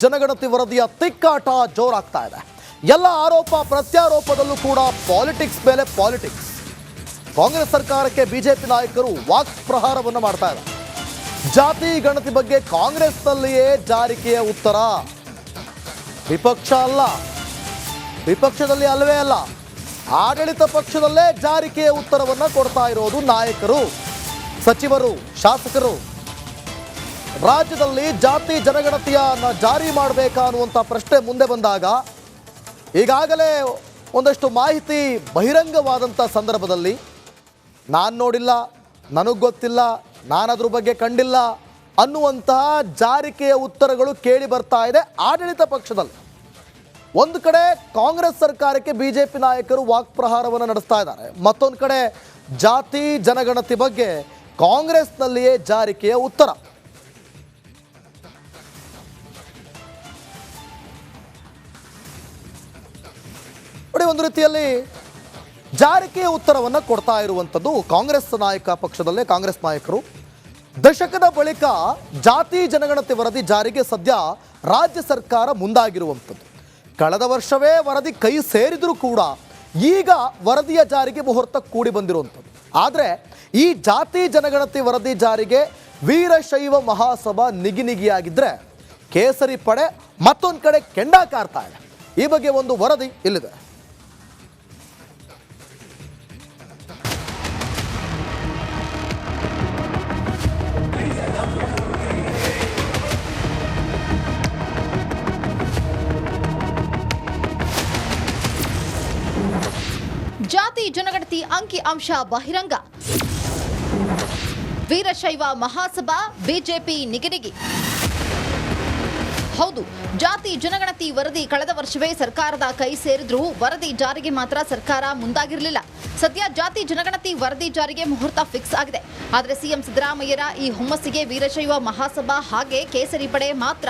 ಜನಗಣತಿ ವರದಿಯ ತಿಕ್ಕಾಟ ಜೋರಾಗ್ತಾ ಇದೆ. ಎಲ್ಲ ಆರೋಪ ಪ್ರತ್ಯಾರೋಪದಲ್ಲೂ ಕೂಡ ಪಾಲಿಟಿಕ್ಸ್ ಮೇಲೆ ಪಾಲಿಟಿಕ್ಸ್. ಕಾಂಗ್ರೆಸ್ ಸರ್ಕಾರಕ್ಕೆ ಬಿಜೆಪಿ ನಾಯಕರು ವಾಕ್ ಪ್ರಹಾರವನ್ನು ಮಾಡ್ತಾ ಇದ್ದಾರೆ. ಜಾತಿ ಗಣತಿ ಬಗ್ಗೆ ಕಾಂಗ್ರೆಸ್ನಲ್ಲಿಯೇ ಜಾರಿಕೆಯ ಉತ್ತರ. ವಿಪಕ್ಷ ಅಲ್ಲ, ವಿಪಕ್ಷದಲ್ಲಿ ಅಲ್ಲವೇ ಅಲ್ಲ, ಆಡಳಿತ ಪಕ್ಷದಲ್ಲೇ ಜಾರಿಕೆಯ ಉತ್ತರವನ್ನು ಕೊಡ್ತಾ ಇರೋದು ನಾಯಕರು, ಸಚಿವರು, ಶಾಸಕರು. ರಾಜ್ಯದಲ್ಲಿ ಜಾತಿ ಜನಗಣತಿಯನ್ನು ಜಾರಿ ಮಾಡಬೇಕಾ ಅನ್ನುವಂಥ ಪ್ರಶ್ನೆ ಮುಂದೆ ಬಂದಾಗ ಈಗಾಗಲೇ ಒಂದಷ್ಟು ಮಾಹಿತಿ ಬಹಿರಂಗವಾದಂಥ ಸಂದರ್ಭದಲ್ಲಿ ನಾನು ನೋಡಿಲ್ಲ, ನನಗೆ ಗೊತ್ತಿಲ್ಲ, ನಾನು ಅದ್ರ ಬಗ್ಗೆ ಕಂಡಿಲ್ಲ ಅನ್ನುವಂತಹ ಜಾರಿಕೆಯ ಉತ್ತರಗಳು ಕೇಳಿ ಬರ್ತಾ ಇದೆ ಆಡಳಿತ ಪಕ್ಷದಲ್ಲಿ. ಒಂದು ಕಡೆ ಕಾಂಗ್ರೆಸ್ ಸರ್ಕಾರಕ್ಕೆ ಬಿಜೆಪಿ ನಾಯಕರು ವಾಕ್ಪ್ರಹಾರವನ್ನು ನಡೆಸ್ತಾ ಇದ್ದಾರೆ, ಮತ್ತೊಂದು ಕಡೆ ಜಾತಿ ಜನಗಣತಿ ಬಗ್ಗೆ ಕಾಂಗ್ರೆಸ್ನಲ್ಲಿಯೇ ಜಾರಿಕೆಯ ಉತ್ತರ. ಒಂದು ರೀತಿಯಲ್ಲಿ ಜಾರಿಕೆಯ ಉತ್ತರವನ್ನು ಕೊಡ್ತಾ ಇರುವಂಥದ್ದು ಕಾಂಗ್ರೆಸ್ ನಾಯಕ ಪಕ್ಷದಲ್ಲೇ ಕಾಂಗ್ರೆಸ್ ನಾಯಕರು. ದಶಕದ ಬಳಿಕ ಜಾತಿ ಜನಗಣತಿ ವರದಿ ಜಾರಿಗೆ ಸದ್ಯ ರಾಜ್ಯ ಸರ್ಕಾರ ಮುಂದಾಗಿರುವಂಥದ್ದು. ಕಳೆದ ವರ್ಷವೇ ವರದಿ ಕೈ ಸೇರಿದರೂ ಕೂಡ ಈಗ ವರದಿಯ ಜಾರಿಗೆ ಮುಹೂರ್ತ ಕೂಡಿ ಬಂದಿರುವಂಥದ್ದು. ಆದರೆ ಈ ಜಾತಿ ಜನಗಣತಿ ವರದಿ ಜಾರಿಗೆ ವೀರಶೈವ ಮಹಾಸಭಾ ನಿಗಿನಿಗಿಯಾಗಿದ್ದರೆ ಕೇಸರಿ ಪಡೆ ಮತ್ತೊಂದು ಕಡೆ ಕೆಂಡ ಕಾರ್ತಾ ಇದೆ. ಈ ಬಗ್ಗೆ ಒಂದು ವರದಿ ಇಲ್ಲಿದೆ. ಜಾತಿ ಜನಗಣತಿ ಅಂಕಿ ಅಂಶ ಬಹಿರಂಗ, ವೀರಶೈವ ಮಹಾಸಭಾ ಬಿಜೆಪಿ ನಿಗಿನಿಗಿ. ಹೌದು, ಜಾತಿ ಜನಗಣತಿ ವರದಿ ಕಳೆದ ವರ್ಷವೇ ಸರ್ಕಾರದ ಕೈ ಸೇರಿದ್ರೂ ವರದಿ ಜಾರಿಗೆ ಮಾತ್ರ ಸರ್ಕಾರ ಮುಂದಾಗಿರಲಿಲ್ಲ. ಸದ್ಯ ಜಾತಿ ಜನಗಣತಿ ವರದಿ ಜಾರಿಗೆ ಮುಹೂರ್ತ ಫಿಕ್ಸ್ ಆಗಿದೆ. ಆದರೆ ಸಿಎಂ ಸಿದ್ದರಾಮಯ್ಯರ ಈ ಹುಮ್ಮಸ್ಸಿಗೆ ವೀರಶೈವ ಮಹಾಸಭಾ ಹಾಗೆ ಕೇಸರಿ ಪಡೆ ಮಾತ್ರ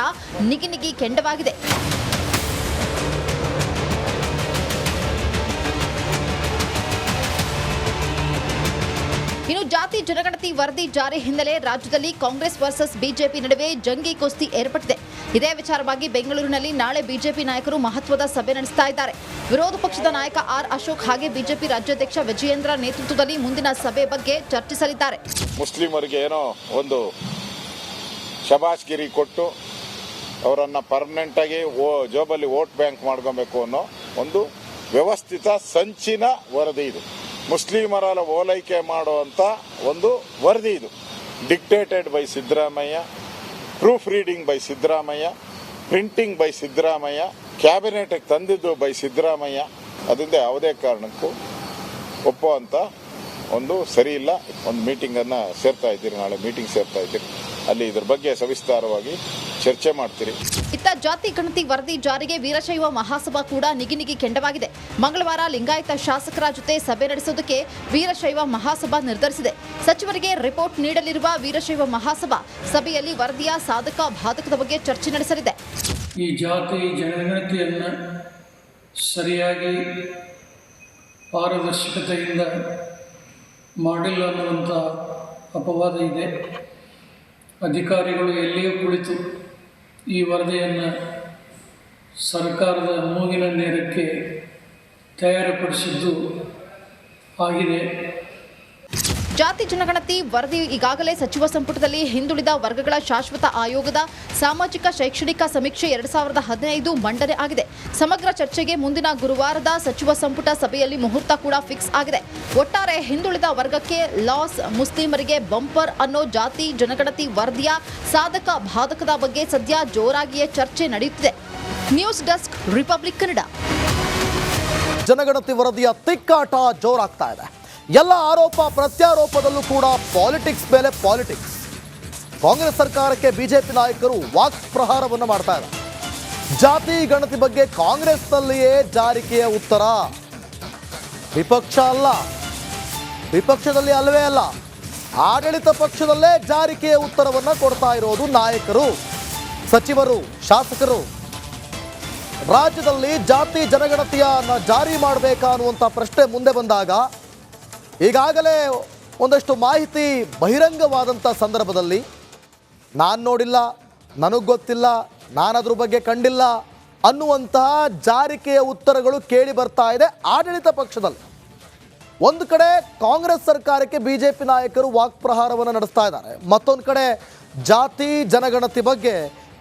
ನಿಗಿನಿಗಿ ಕೆಂಡವಾಗಿದೆ. ಇನ್ನು ಜಾತಿ ಜನಗಣತಿ ವರದಿ ಜಾರಿ ಹಿನ್ನೆಲೆ ರಾಜ್ಯದಲ್ಲಿ ಕಾಂಗ್ರೆಸ್ ವರ್ಸಸ್ ಬಿಜೆಪಿ ನಡುವೆ ಜಂಗಿ ಕುಸ್ತಿ ಏರ್ಪಟ್ಟಿದೆ. ಇದೇ ವಿಚಾರವಾಗಿ ಬೆಂಗಳೂರಿನಲ್ಲಿ ನಾಳೆ ಬಿಜೆಪಿ ನಾಯಕರು ಮಹತ್ವದ ಸಭೆ ನಡೆಸ್ತಾ ಇದ್ದಾರೆ. ವಿರೋಧ ಪಕ್ಷದ ನಾಯಕ ಆರ್ ಅಶೋಕ್ ಹಾಗೆ ಬಿಜೆಪಿ ರಾಜ್ಯಾಧ್ಯಕ್ಷ ವಿಜಯೇಂದ್ರ ನೇತೃತ್ವದಲ್ಲಿ ಮುಂದಿನ ಸಭೆ ಬಗ್ಗೆ ಚರ್ಚಿಸಲಿದ್ದಾರೆ. ಮುಸ್ಲಿಮರಿಗೆ ಏನೋ ಒಂದು ಶಬಾಷ್ಗಿರಿ ಕೊಟ್ಟು ಅವರನ್ನ ಪರ್ಮನೆಂಟ್ ಆಗಿ ಜೋಬಲ್ಲಿ ವೋಟ್ ಬ್ಯಾಂಕ್ ಮಾಡ್ಕೊಬೇಕು ಅನ್ನೋ ಒಂದು ವ್ಯವಸ್ಥಿತ ಸಂಚಿನ ವರದಿ ಇದು. ಮುಸ್ಲಿಮರ ಓಲೈಕೆ ಮಾಡುವಂಥ ಒಂದು ವರದಿ ಇದು. Dictated by Siddaramaiah, proofreading by Siddaramaiah, printing by Siddaramaiah, ಕ್ಯಾಬಿನೆಟ್ಗೆ ತಂದಿದ್ದು ಬೈ ಸಿದ್ದರಾಮಯ್ಯ. ಅದರಿಂದ ಯಾವುದೇ ಕಾರಣಕ್ಕೂ ಒಪ್ಪುವಂಥ ಒಂದು ಸರಿ ಇಲ್ಲ. ಒಂದು ಮೀಟಿಂಗನ್ನು ಸೇರ್ತಾ ಇದ್ದೀರಿ, ನಾಳೆ ಮೀಟಿಂಗ್ ಸೇರ್ತಾ ಇದ್ದೀರಿ, ಅಲ್ಲಿ ಇದ್ರ ಬಗ್ಗೆ ಸವಿಸ್ತಾರವಾಗಿ ಚರ್ಚೆ ಮಾಡ್ತೀರಿ. ಇತ್ತ ಜಾತಿ ಗಣತಿ ವರದಿ ಜಾರಿಗೆ ವೀರಶೈವ ಮಹಾಸಭಾ ಕೂಡ ನಿಗಿನಿಗಿ ಕೆಂಡವಾಗಿದೆ. ಮಂಗಳವಾರ ಲಿಂಗಾಯತ ಶಾಸಕರ ಜೊತೆ ಸಭೆ ನಡೆಸೋದಕ್ಕೆ ವೀರಶೈವ ಮಹಾಸಭಾ ನಿರ್ಧರಿಸಿದೆ. ಸಚಿವರಿಗೆ ರಿಪೋರ್ಟ್ ನೀಡಲಿರುವ ವೀರಶೈವ ಮಹಾಸಭಾ ಸಭೆಯಲ್ಲಿ ವರದಿಯ ಸಾಧಕ ಬಾಧಕದ ಬಗ್ಗೆ ಚರ್ಚೆ ನಡೆಸಲಿದೆ. ಈ ಜಾತಿ ಜನಗಣತಿಯನ್ನು ಸರಿಯಾಗಿ ಪಾರದರ್ಶಕತೆಯಿಂದ ಮಾಡಿಲ್ಲ ಅನ್ನುವಂಥ ಅಪವಾದ ಇದೆ. ಅಧಿಕಾರಿಗಳು ಎಲ್ಲಿಯೂ ಕುಳಿತು ಈ ವರದಿಯನ್ನು ಸರ್ಕಾರದ ಮೂಗಿನ ನೇರಕ್ಕೆ ತಯಾರುಪಡಿಸಿದ್ದು ಆಗಿದೆ. ಜಾತಿ ಜನಗಣತಿ ವರದಿ ಈಗಾಗಲೇ ಸಚಿವ ಸಂಪುಟದಲ್ಲಿ ಹಿಂದುಳಿದ ವರ್ಗಗಳ ಶಾಶ್ವತ ಆಯೋಗದ ಸಾಮಾಜಿಕ ಶೈಕ್ಷಣಿಕ ಸಮೀಕ್ಷೆ 2015 ಮಂಡನೆ ಆಗಿದೆ. ಸಮಗ್ರ ಚರ್ಚೆಗೆ ಮುಂದಿನ ಗುರುವಾರದ ಸಚಿವ ಸಂಪುಟ ಸಭೆಯಲ್ಲಿ ಮುಹೂರ್ತ ಕೂಡ ಫಿಕ್ಸ್ ಆಗಿದೆ. ಒಟ್ಟಾರೆ ಹಿಂದುಳಿದ ವರ್ಗಕ್ಕೆ ಲಾಸ್, ಮುಸ್ಲಿಮರಿಗೆ ಬಂಪರ್ ಅನ್ನೋ ಜಾತಿ ಜನಗಣತಿ ವರದಿಯ ಸಾಧಕ ಬಾಧಕದ ಬಗ್ಗೆ ಸದ್ಯ ಜೋರಾಗಿಯೇ ಚರ್ಚೆ ನಡೆಯುತ್ತಿದೆ. News desk, republic Kannada. ಜನಗಣತಿ ವರದಿಯ ತಿಕ್ಕಾಟ ಜೋರಾಗ್ತಾ ಇದೆ. ಎಲ್ಲ ಆರೋಪ ಪ್ರತ್ಯಾರೋಪದಲ್ಲೂ ಕೂಡ ಪಾಲಿಟಿಕ್ಸ್ ಮೇಲೆ ಪಾಲಿಟಿಕ್ಸ್. ಕಾಂಗ್ರೆಸ್ ಸರ್ಕಾರಕ್ಕೆ ಬಿಜೆಪಿ ನಾಯಕರು ವಾಕ್ ಪ್ರಹಾರವನ್ನು ಮಾಡ್ತಾ ಇದ್ದಾರೆ. ಜಾತಿ ಗಣತಿ ಬಗ್ಗೆ ಕಾಂಗ್ರೆಸ್ನಲ್ಲಿಯೇ ಜಾರಿಕೆಯ ಉತ್ತರ. ವಿಪಕ್ಷ ಅಲ್ಲ, ವಿಪಕ್ಷದಲ್ಲಿ ಅಲ್ಲವೇ ಅಲ್ಲ, ಆಡಳಿತ ಪಕ್ಷದಲ್ಲೇ ಜಾರಿಕೆಯ ಉತ್ತರವನ್ನು ಕೊಡ್ತಾ ಇರೋದು ನಾಯಕರು, ಸಚಿವರು, ಶಾಸಕರು. ರಾಜ್ಯದಲ್ಲಿ ಜಾತಿ ಜನಗಣತಿಯನ್ನು ಜಾರಿ ಮಾಡಬೇಕಾ ಅನ್ನುವಂಥ ಪ್ರಶ್ನೆ ಮುಂದೆ ಬಂದಾಗ ಈಗಾಗಲೇ ಒಂದಷ್ಟು ಮಾಹಿತಿ ಬಹಿರಂಗವಾದಂಥ ಸಂದರ್ಭದಲ್ಲಿ ನಾನು ನೋಡಿಲ್ಲ, ನನಗೆ ಗೊತ್ತಿಲ್ಲ, ನಾನದ್ರ ಬಗ್ಗೆ ಕಂಡಿಲ್ಲ ಅನ್ನುವಂತಹ ಜಾರಿಕೆಯ ಉತ್ತರಗಳು ಕೇಳಿ ಬರ್ತಾ ಇದೆ ಆಡಳಿತ ಪಕ್ಷದಲ್ಲಿ. ಒಂದು ಕಡೆ ಕಾಂಗ್ರೆಸ್ ಸರ್ಕಾರಕ್ಕೆ ಬಿಜೆಪಿ ನಾಯಕರು ವಾಕ್ಪ್ರಹಾರವನ್ನು ನಡೆಸ್ತಾ ಇದ್ದಾರೆ, ಮತ್ತೊಂದು ಕಡೆ ಜಾತಿ ಜನಗಣತಿ ಬಗ್ಗೆ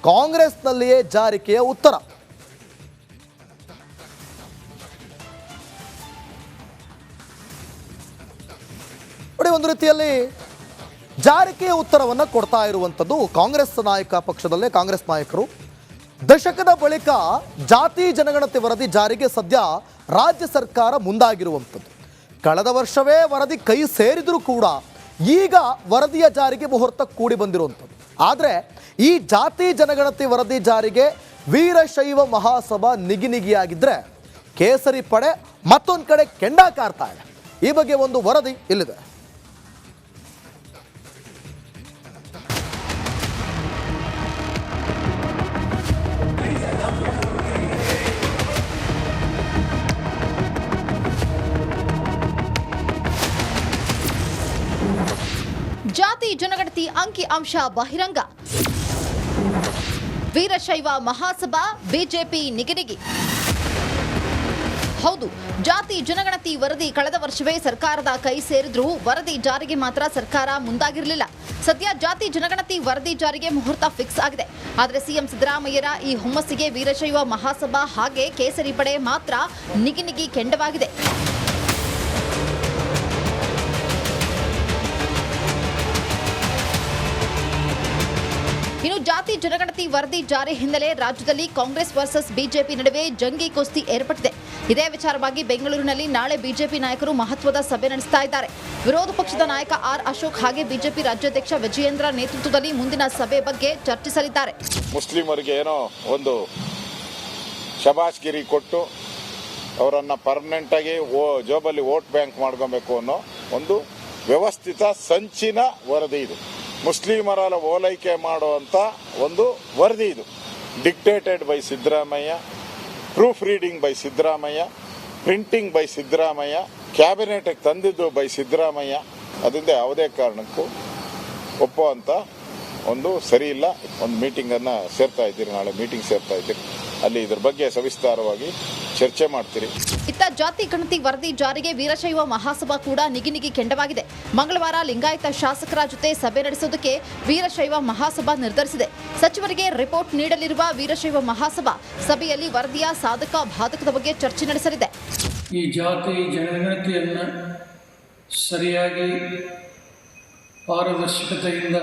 ಕಾಂಗ್ರೆಸ್ನಲ್ಲಿಯೇ ಜಾರಿಕೆಯ ಉತ್ತರ. ನೋಡಿ, ಒಂದು ರೀತಿಯಲ್ಲಿ ಜಾರಿಕೆಯ ಉತ್ತರವನ್ನು ಕೊಡ್ತಾ ಇರುವಂಥದ್ದು ಕಾಂಗ್ರೆಸ್ ಪಕ್ಷದಲ್ಲೇ ಕಾಂಗ್ರೆಸ್ ನಾಯಕರು. ದಶಕದ ಬಳಿಕ ಜಾತಿ ಜನಗಣತಿ ವರದಿ ಜಾರಿಗೆ ಸದ್ಯ ರಾಜ್ಯ ಸರ್ಕಾರ ಮುಂದಾಗಿರುವಂಥದ್ದು. ಕಳೆದ ವರ್ಷವೇ ವರದಿ ಕೈ ಸೇರಿದರೂ ಕೂಡ ಈಗ ವರದಿಯ ಜಾರಿಗೆ ಮುಹೂರ್ತ ಕೂಡಿ ಬಂದಿರುವಂಥದ್ದು. ಆದರೆ ಈ ಜಾತಿ ಜನಗಣತಿ ವರದಿ ಜಾರಿಗೆ ವೀರಶೈವ ಮಹಾಸಭಾ ನಿಗಿನಿಗಿಯಾಗಿದ್ದರೆ ಕೇಸರಿ ಪಡೆ ಮತ್ತೊಂದು ಕಡೆ ಕೆಂಡ ಕಾರ್ತಾ ಇದೆ. ಈ ಬಗ್ಗೆ ಒಂದು ವರದಿ ಇಲ್ಲಿದೆ. ಜಾತಿ ಜನಗಣತಿ ಅಂಕಿ ಅಂಶ ಬಹಿರಂಗ. ವೀರಶೈವ ಮಹಾಸಭಾ ಬಿಜೆಪಿ ನಿಗಿನಿಗಿ. ಹೌದು, ಜಾತಿ ಜನಗಣತಿ ವರದಿ ಕಳೆದ ವರ್ಷವೇ ಸರ್ಕಾರದ ಕೈ ಸೇರಿದ್ರೂ ವರದಿ ಜಾರಿಗೆ ಮಾತ್ರ ಸರ್ಕಾರ ಮುಂದಾಗಿರಲಿಲ್ಲ. ಸದ್ಯ ಜಾತಿ ಜನಗಣತಿ ವರದಿ ಜಾರಿಗೆ ಮುಹೂರ್ತ ಫಿಕ್ಸ್ ಆಗಿದೆ. ಆದರೆ ಸಿಎಂ ಸಿದ್ದರಾಮಯ್ಯರ ಈ ಹುಮ್ಮಸ್ಸಿಗೆ ವೀರಶೈವ ಮಹಾಸಭಾ ಹಾಗೆ ಕೇಸರಿ ಪಡೆ ಮಾತ್ರ ನಿಗಿನಿಗಿ ಕೆಂಡವಾಗಿದೆ. ಇನ್ನು ಜಾತಿ ಜನಗಣತಿ ವರದಿ ಜಾರಿ ಹಿನ್ನೆಲೆ ರಾಜ್ಯದಲ್ಲಿ ಕಾಂಗ್ರೆಸ್ ವರ್ಸಸ್ ಬಿಜೆಪಿ ನಡುವೆ ಜಂಗಿ ಕುಸ್ತಿ ಏರ್ಪಟ್ಟಿದೆ. ಇದೇ ವಿಚಾರವಾಗಿ ಬೆಂಗಳೂರಿನಲ್ಲಿ ನಾಳೆ ಬಿಜೆಪಿ ನಾಯಕರು ಮಹತ್ವದ ಸಭೆ ನಡೆಸ್ತಾ ಇದ್ದಾರೆ. ವಿರೋಧ ಪಕ್ಷದ ನಾಯಕ ಆರ್ ಅಶೋಕ್ ಹಾಗೆ ಬಿಜೆಪಿ ರಾಜ್ಯಾಧ್ಯಕ್ಷ ವಿಜಯೇಂದ್ರ ನೇತೃತ್ವದಲ್ಲಿ ಮುಂದಿನ ಸಭೆ ಬಗ್ಗೆ ಚರ್ಚಿಸಲಿದ್ದಾರೆ. ಮುಸ್ಲಿಮರಿಗೆ ಏನೋ ಒಂದು ಶಬಾಷ್ಗಿರಿ ಕೊಟ್ಟು ಅವರನ್ನ ಪರ್ಮನೆಂಟ್ ಆಗಿ ಜೋಬಲ್ಲಿ ವೋಟ್ ಬ್ಯಾಂಕ್ ಮಾಡ್ಕೊಬೇಕು ಅನ್ನೋ ಒಂದು ವ್ಯವಸ್ಥಿತ ಸಂಚಿನ ವರದಿ ಇದು. ಮುಸ್ಲಿಮರ ಓಲೈಕೆ ಮಾಡುವಂಥ ಒಂದು ವರದಿ ಇದು. Dictated by Siddaramaiah, proofreading by Siddaramaiah, printing by Siddaramaiah, ಕ್ಯಾಬಿನೆಟ್ಗೆ ತಂದಿದ್ದು ಬೈ ಸಿದ್ದರಾಮಯ್ಯ. ಅದರಿಂದ ಯಾವುದೇ ಕಾರಣಕ್ಕೂ ಒಪ್ಪುವಂಥ ಒಂದು ಸರಿ ಇಲ್ಲ. ಒಂದು ಮೀಟಿಂಗನ್ನು ಸೇರ್ತಾ ಇದ್ದೀರಿ, ನಾಳೆ ಮೀಟಿಂಗ್ ಸೇರ್ತಾ ಇದ್ದೀರಿ, ಅಲ್ಲಿ ಇದ್ರ ಬಗ್ಗೆ ಸವಿಸ್ತಾರವಾಗಿ ಚರ್ಚೆ ಮಾಡ್ತೀರಿ. ಇತ್ತ ಜಾತಿ ಗಣತಿ ವರದಿ ಜಾರಿಗೆ ವೀರಶೈವ ಮಹಾಸಭಾ ಕೂಡ ನಿಗಿನಿಗಿ ಕೆಂಡವಾಗಿದೆ. ಮಂಗಳವಾರ ಲಿಂಗಾಯತ ಶಾಸಕರ ಜೊತೆ ಸಭೆ ನಡೆಸೋದಕ್ಕೆ ವೀರಶೈವ ಮಹಾಸಭಾ ನಿರ್ಧರಿಸಿದೆ. ಸಚಿವರಿಗೆ ರಿಪೋರ್ಟ್ ನೀಡಲಿರುವ ವೀರಶೈವ ಮಹಾಸಭಾ ಸಭೆಯಲ್ಲಿ ವರದಿಯ ಸಾಧಕ ಬಾಧಕದ ಬಗ್ಗೆ ಚರ್ಚೆ ನಡೆಸಲಿದೆ. ಈ ಜಾತಿ ಜನಗಣತಿಯನ್ನು ಸರಿಯಾಗಿ ಪಾರದರ್ಶಕತೆಯಿಂದ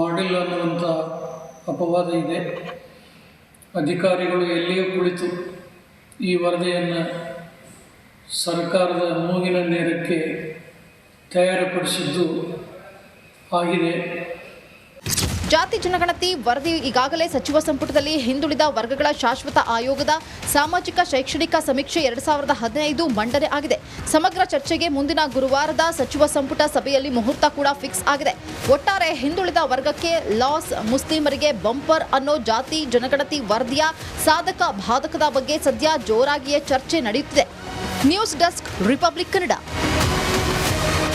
ಮಾಡಿಲ್ಲ ಅನ್ನುವಂಥ ಅಪವಾದ ಇದೆ. ಅಧಿಕಾರಿಗಳು ಎಲ್ಲಿಯೂ ಕುಳಿತು ಈ ವರದಿಯನ್ನು ಸರ್ಕಾರದ ಮೂಗಿನ ನೇರಕ್ಕೆ ತಯಾರುಪಡಿಸಿದ್ದು ಆಗಿದೆ. ಜಾತಿ ಜನಗಣತಿ ವರದಿ ಈಗಾಗಲೇ ಸಚಿವ ಸಂಪುಟದಲ್ಲಿ ಹಿಂದುಳಿದ ವರ್ಗಗಳ ಶಾಶ್ವತ ಆಯೋಗದ ಸಾಮಾಜಿಕ ಶೈಕ್ಷಣಿಕ ಸಮೀಕ್ಷೆ 2015 ಮಂಡನೆ ಆಗಿದೆ. ಸಮಗ್ರ ಚರ್ಚೆಗೆ ಮುಂದಿನ ಗುರುವಾರದ ಸಚಿವ ಸಂಪುಟ ಸಭೆಯಲ್ಲಿ ಮುಹೂರ್ತ ಕೂಡ ಫಿಕ್ಸ್ ಆಗಿದೆ. ಒಟ್ಟಾರೆ ಹಿಂದುಳಿದ ವರ್ಗಕ್ಕೆ ಲಾಸ್, ಮುಸ್ಲಿಮರಿಗೆ ಬಂಪರ್ ಅನ್ನೋ ಜಾತಿ ಜನಗಣತಿ ವರದಿಯ ಸಾಧಕ ಬಾಧಕದ ಬಗ್ಗೆ ಸದ್ಯ ಜೋರಾಗಿಯೇ ಚರ್ಚೆ ನಡೆಯುತ್ತಿದೆ. News desk, republic Kannada.